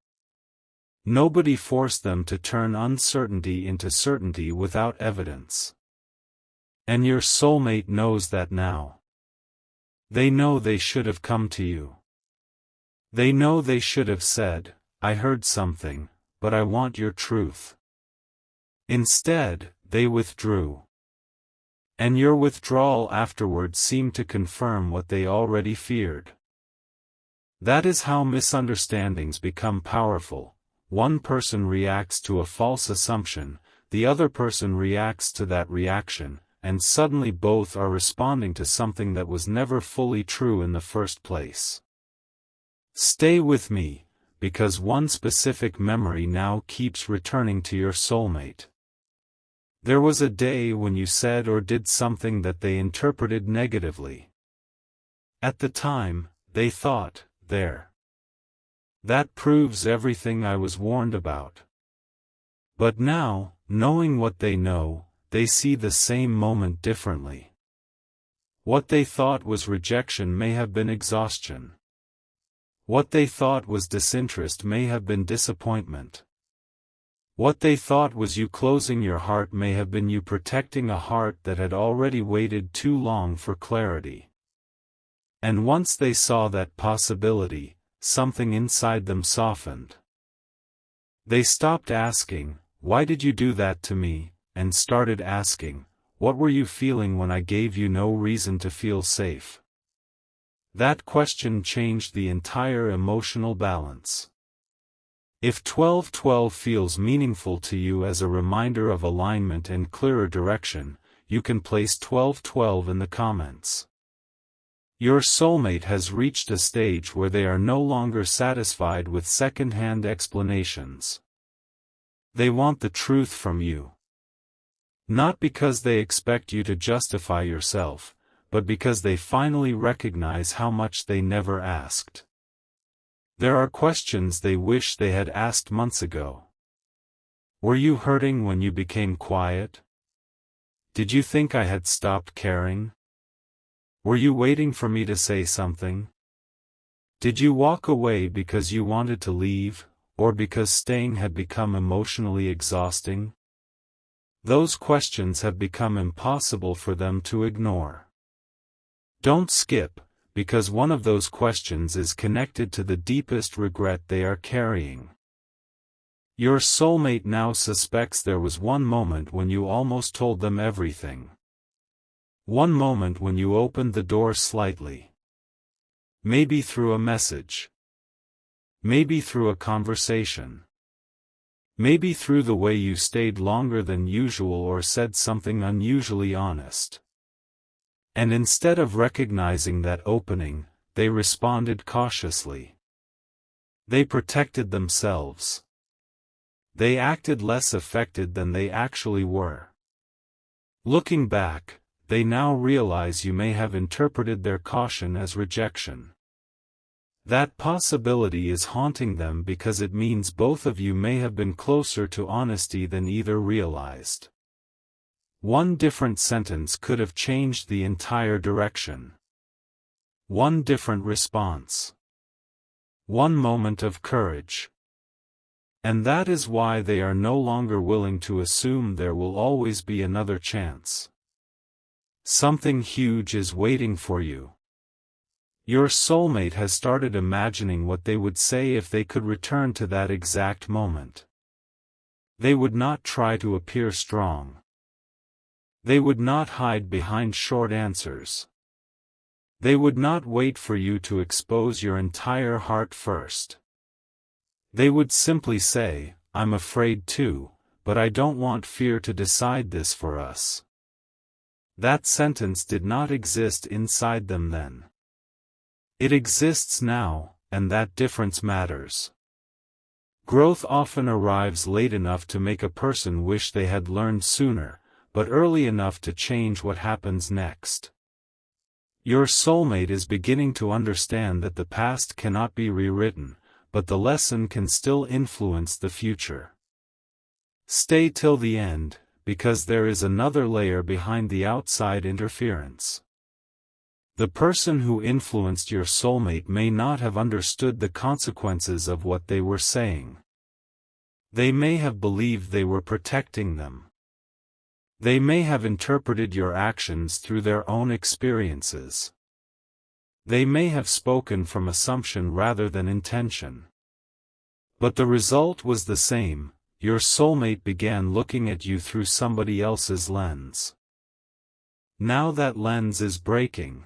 Nobody forced them to turn uncertainty into certainty without evidence. And your soulmate knows that now. They know they should have come to you. They know they should have said, "I heard something, but I want your truth." Instead, they withdrew. And your withdrawal afterward seemed to confirm what they already feared. That is how misunderstandings become powerful. One person reacts to a false assumption, the other person reacts to that reaction, and suddenly both are responding to something that was never fully true in the first place. Stay with me, because one specific memory now keeps returning to your soulmate. There was a day when you said or did something that they interpreted negatively. At the time, they thought, "There. That proves everything I was warned about." But now, knowing what they know, they see the same moment differently. What they thought was rejection may have been exhaustion. What they thought was disinterest may have been disappointment. What they thought was you closing your heart may have been you protecting a heart that had already waited too long for clarity. And once they saw that possibility, something inside them softened. They stopped asking, "Why did you do that to me?" and started asking, "What were you feeling when I gave you no reason to feel safe?" That question changed the entire emotional balance. If 1212 feels meaningful to you as a reminder of alignment and clearer direction, you can place 1212 in the comments. Your soulmate has reached a stage where they are no longer satisfied with second-hand explanations. They want the truth from you. Not because they expect you to justify yourself, but because they finally recognize how much they never asked. There are questions they wish they had asked months ago. Were you hurting when you became quiet? Did you think I had stopped caring? Were you waiting for me to say something? Did you walk away because you wanted to leave, or because staying had become emotionally exhausting? Those questions have become impossible for them to ignore. Don't skip, because one of those questions is connected to the deepest regret they are carrying. Your soulmate now suspects there was one moment when you almost told them everything. One moment when you opened the door slightly. Maybe through a message. Maybe through a conversation. Maybe through the way you stayed longer than usual or said something unusually honest. And instead of recognizing that opening, they responded cautiously. They protected themselves. They acted less affected than they actually were. Looking back, they now realize you may have interpreted their caution as rejection. That possibility is haunting them because it means both of you may have been closer to honesty than either realized. One different sentence could have changed the entire direction. One different response. One moment of courage. And that is why they are no longer willing to assume there will always be another chance. Something huge is waiting for you. Your soulmate has started imagining what they would say if they could return to that exact moment. They would not try to appear strong. They would not hide behind short answers. They would not wait for you to expose your entire heart first. They would simply say, "I'm afraid too, but I don't want fear to decide this for us." That sentence did not exist inside them then. It exists now, and that difference matters. Growth often arrives late enough to make a person wish they had learned sooner, but early enough to change what happens next. Your soulmate is beginning to understand that the past cannot be rewritten, but the lesson can still influence the future. Stay till the end, because there is another layer behind the outside interference. The person who influenced your soulmate may not have understood the consequences of what they were saying. They may have believed they were protecting them. They may have interpreted your actions through their own experiences. They may have spoken from assumption rather than intention. But the result was the same: your soulmate began looking at you through somebody else's lens. Now that lens is breaking.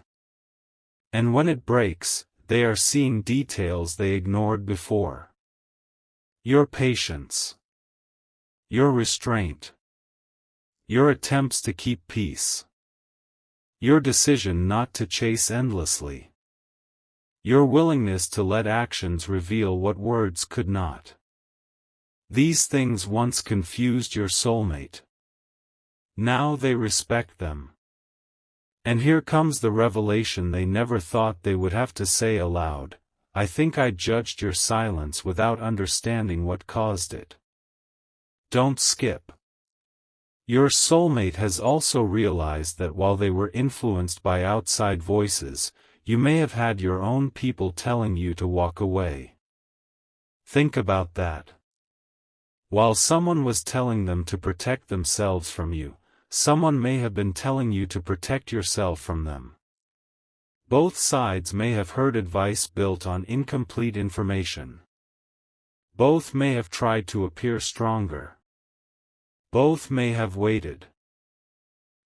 And when it breaks, they are seeing details they ignored before. Your patience. Your restraint. Your attempts to keep peace. Your decision not to chase endlessly. Your willingness to let actions reveal what words could not. These things once confused your soulmate. Now they respect them. And here comes the revelation they never thought they would have to say aloud: I think I judged your silence without understanding what caused it. Don't skip. Your soulmate has also realized that while they were influenced by outside voices, you may have had your own people telling you to walk away. Think about that. While someone was telling them to protect themselves from you, someone may have been telling you to protect yourself from them. Both sides may have heard advice built on incomplete information. Both may have tried to appear stronger. Both may have waited.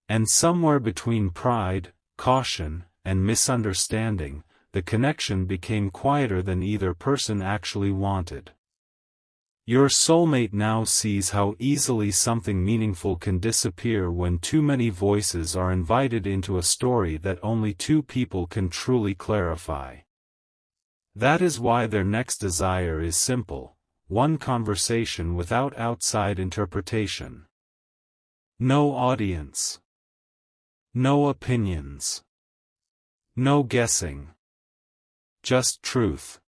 And somewhere between pride, caution, and misunderstanding, the connection became quieter than either person actually wanted. Your soulmate now sees how easily something meaningful can disappear when too many voices are invited into a story that only two people can truly clarify. That is why their next desire is simple: one conversation without outside interpretation. No audience. No opinions. No guessing. Just truth.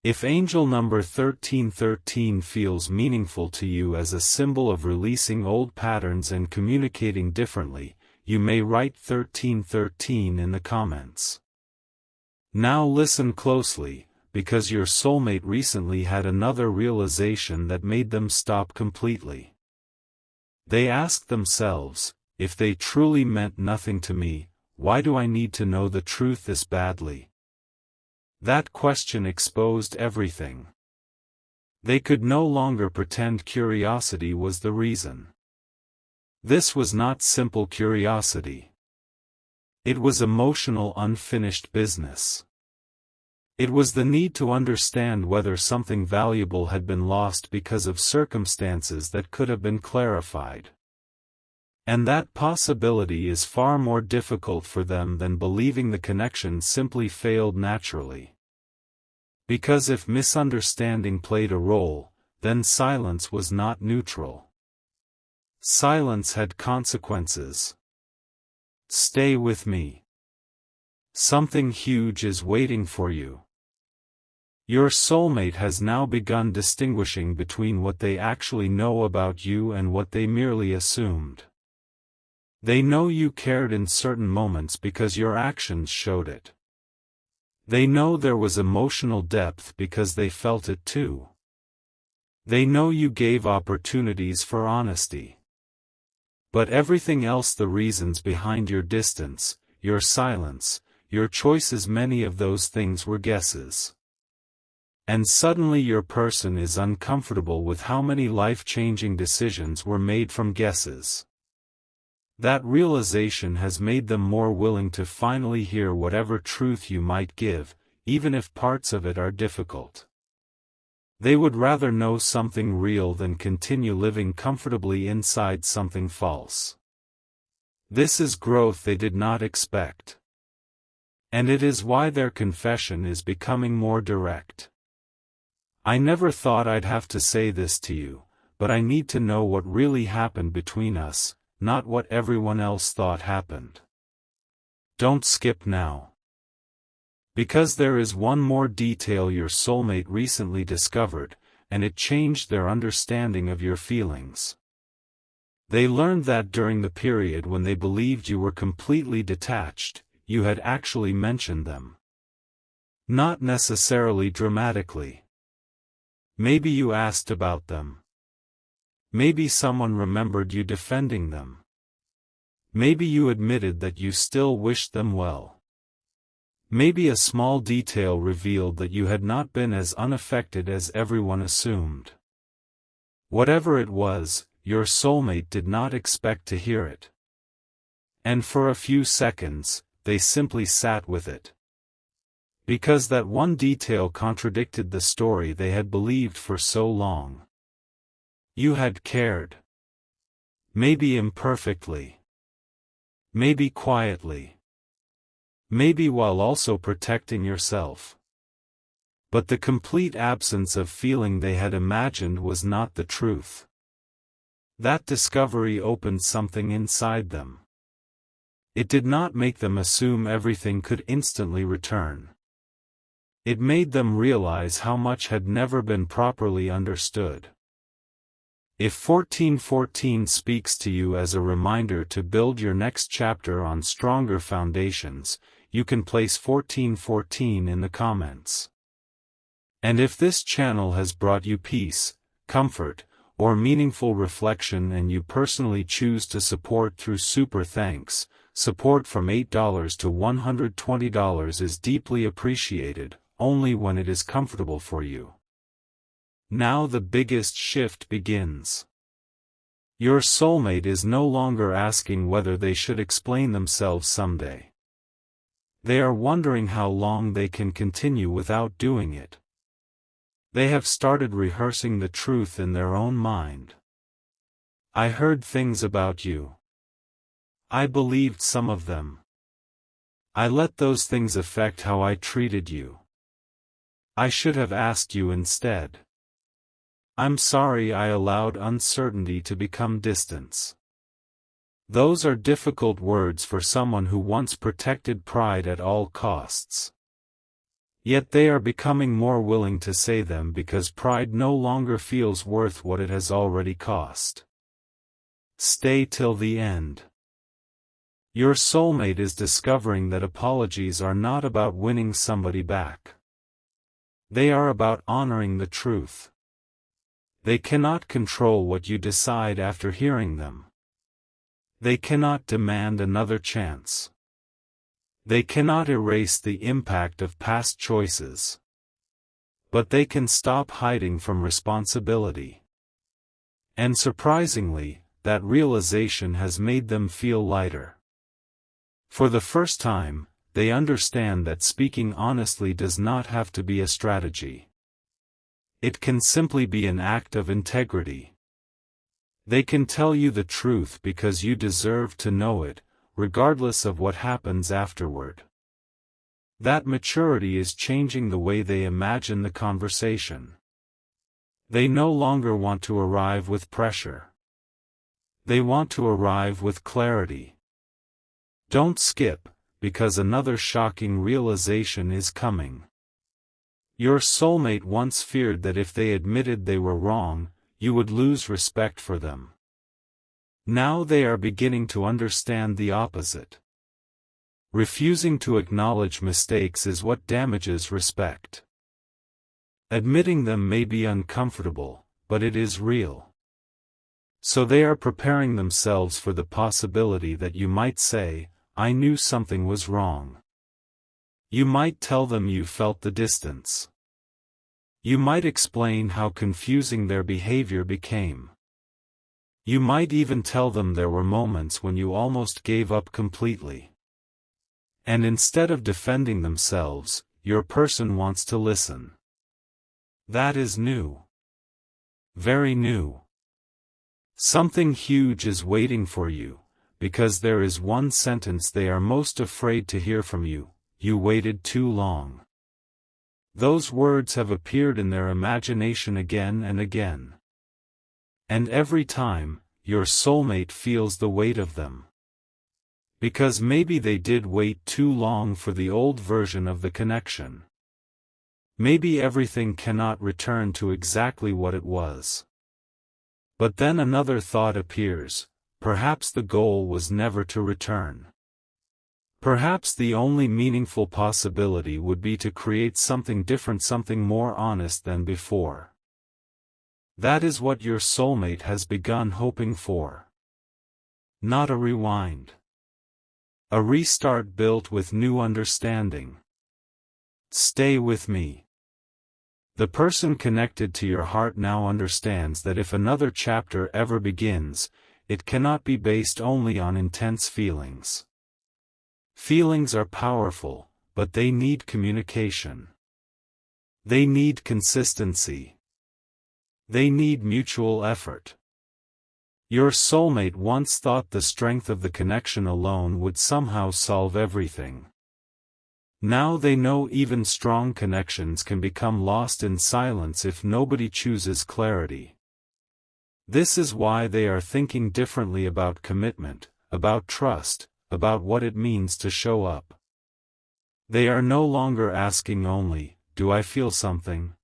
If angel number 1313 feels meaningful to you as a symbol of releasing old patterns and communicating differently, you may write 1313 in the comments. Now listen closely, because your soulmate recently had another realization that made them stop completely. They asked themselves, if they truly meant nothing to me, why do I need to know the truth this badly? That question exposed everything. They could no longer pretend curiosity was the reason. This was not simple curiosity. It was emotional unfinished business. It was the need to understand whether something valuable had been lost because of circumstances that could have been clarified. And that possibility is far more difficult for them than believing the connection simply failed naturally. Because if misunderstanding played a role, then silence was not neutral. Silence had consequences. Stay with me. Something huge is waiting for you. Your soulmate has now begun distinguishing between what they actually know about you and what they merely assumed. They know you cared in certain moments because your actions showed it. They know there was emotional depth because they felt it too. They know you gave opportunities for honesty. But everything else, the reasons behind your distance, your silence, your choices, many of those things were guesses. And suddenly your person is uncomfortable with how many life-changing decisions were made from guesses. That realization has made them more willing to finally hear whatever truth you might give, even if parts of it are difficult. They would rather know something real than continue living comfortably inside something false. This is growth they did not expect. And it is why their confession is becoming more direct. I never thought I'd have to say this to you, but I need to know what really happened between us, not what everyone else thought happened. Don't skip now. Because there is one more detail your soulmate recently discovered, and it changed their understanding of your feelings. They learned that during the period when they believed you were completely detached, you had actually mentioned them. Not necessarily dramatically. Maybe you asked about them. Maybe someone remembered you defending them. Maybe you admitted that you still wished them well. Maybe a small detail revealed that you had not been as unaffected as everyone assumed. Whatever it was, your soulmate did not expect to hear it. And for a few seconds, they simply sat with it. Because that one detail contradicted the story they had believed for so long. You had cared. Maybe imperfectly. Maybe quietly. Maybe while also protecting yourself. But the complete absence of feeling they had imagined was not the truth. That discovery opened something inside them. It did not make them assume everything could instantly return. It made them realize how much had never been properly understood. If 1414 speaks to you as a reminder to build your next chapter on stronger foundations, you can place 1414 in the comments. And if this channel has brought you peace, comfort, or meaningful reflection and you personally choose to support through Super Thanks, support from $8 to $120 is deeply appreciated, only when it is comfortable for you. Now the biggest shift begins. Your soulmate is no longer asking whether they should explain themselves someday. They are wondering how long they can continue without doing it. They have started rehearsing the truth in their own mind. I heard things about you. I believed some of them. I let those things affect how I treated you. I should have asked you instead. I'm sorry I allowed uncertainty to become distance. Those are difficult words for someone who once protected pride at all costs. Yet they are becoming more willing to say them because pride no longer feels worth what it has already cost. Stay till the end. Your soulmate is discovering that apologies are not about winning somebody back. They are about honoring the truth. They cannot control what you decide after hearing them. They cannot demand another chance. They cannot erase the impact of past choices. But they can stop hiding from responsibility. And surprisingly, that realization has made them feel lighter. For the first time, they understand that speaking honestly does not have to be a strategy. It can simply be an act of integrity. They can tell you the truth because you deserve to know it, regardless of what happens afterward. That maturity is changing the way they imagine the conversation. They no longer want to arrive with pressure. They want to arrive with clarity. Don't skip, because another shocking realization is coming. Your soulmate once feared that if they admitted they were wrong, you would lose respect for them. Now they are beginning to understand the opposite. Refusing to acknowledge mistakes is what damages respect. Admitting them may be uncomfortable, but it is real. So they are preparing themselves for the possibility that you might say, "I knew something was wrong." You might tell them you felt the distance. You might explain how confusing their behavior became. You might even tell them there were moments when you almost gave up completely. And instead of defending themselves, your person wants to listen. That is new. Very new. Something huge is waiting for you, because there is one sentence they are most afraid to hear from you: "You waited too long." Those words have appeared in their imagination again and again. And every time, your soulmate feels the weight of them. Because maybe they did wait too long for the old version of the connection. Maybe everything cannot return to exactly what it was. But then another thought appears: perhaps the goal was never to return. Perhaps the only meaningful possibility would be to create something different, something more honest than before. That is what your soulmate has begun hoping for. Not a rewind. A restart built with new understanding. Stay with me. The person connected to your heart now understands that if another chapter ever begins, it cannot be based only on intense feelings. Feelings are powerful, but they need communication. They need consistency. They need mutual effort. Your soulmate once thought the strength of the connection alone would somehow solve everything. Now they know even strong connections can become lost in silence if nobody chooses clarity. This is why they are thinking differently about commitment, about trust, about what it means to show up. They are no longer asking only, "Do I feel something?"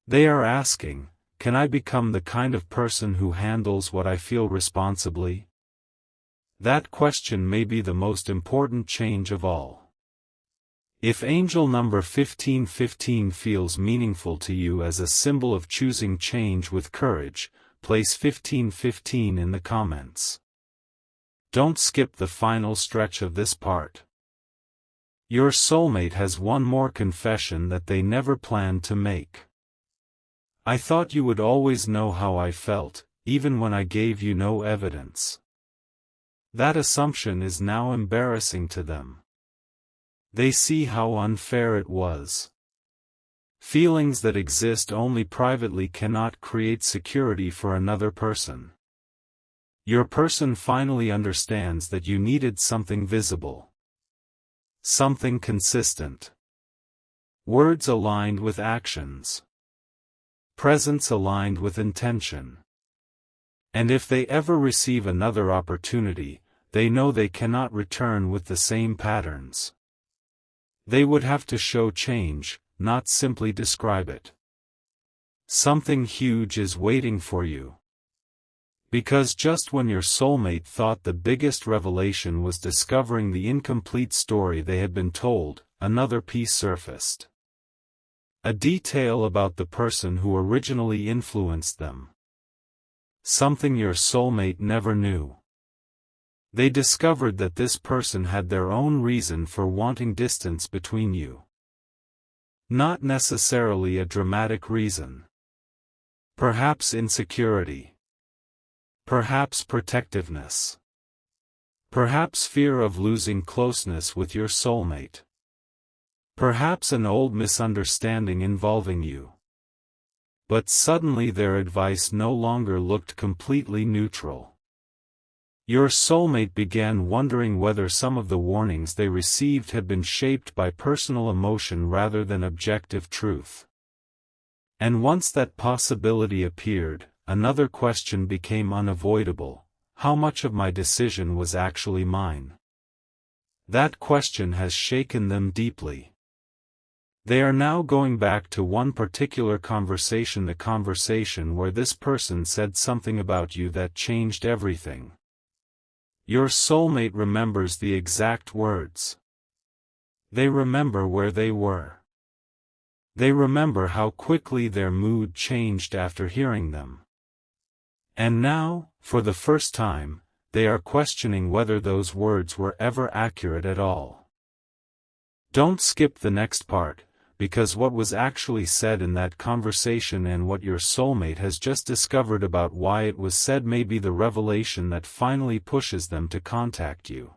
They are asking, "Can I become the kind of person who handles what I feel responsibly?" That question may be the most important change of all. If angel number 1515 feels meaningful to you as a symbol of choosing change with courage, place 1515 in the comments. Don't skip the final stretch of this part. Your soulmate has one more confession that they never planned to make. I thought you would always know how I felt, even when I gave you no evidence. That assumption is now embarrassing to them. They see how unfair it was. Feelings that exist only privately cannot create security for another person. Your person finally understands that you needed something visible. Something consistent. Words aligned with actions. Presence aligned with intention. And if they ever receive another opportunity, they know they cannot return with the same patterns. They would have to show change, not simply describe it. Something huge is waiting for you. Because just when your soulmate thought the biggest revelation was discovering the incomplete story they had been told, another piece surfaced. A detail about the person who originally influenced them. Something your soulmate never knew. They discovered that this person had their own reason for wanting distance between you. Not necessarily a dramatic reason. Perhaps insecurity. Perhaps protectiveness. Perhaps fear of losing closeness with your soulmate. Perhaps an old misunderstanding involving you. But suddenly their advice no longer looked completely neutral. Your soulmate began wondering whether some of the warnings they received had been shaped by personal emotion rather than objective truth. And once that possibility appeared, another question became unavoidable: how much of my decision was actually mine? That question has shaken them deeply. They are now going back to one particular conversation, the conversation where this person said something about you that changed everything. Your soulmate remembers the exact words. They remember where they were. They remember how quickly their mood changed after hearing them. And now, for the first time, they are questioning whether those words were ever accurate at all. Don't skip the next part, because what was actually said in that conversation and what your soulmate has just discovered about why it was said may be the revelation that finally pushes them to contact you.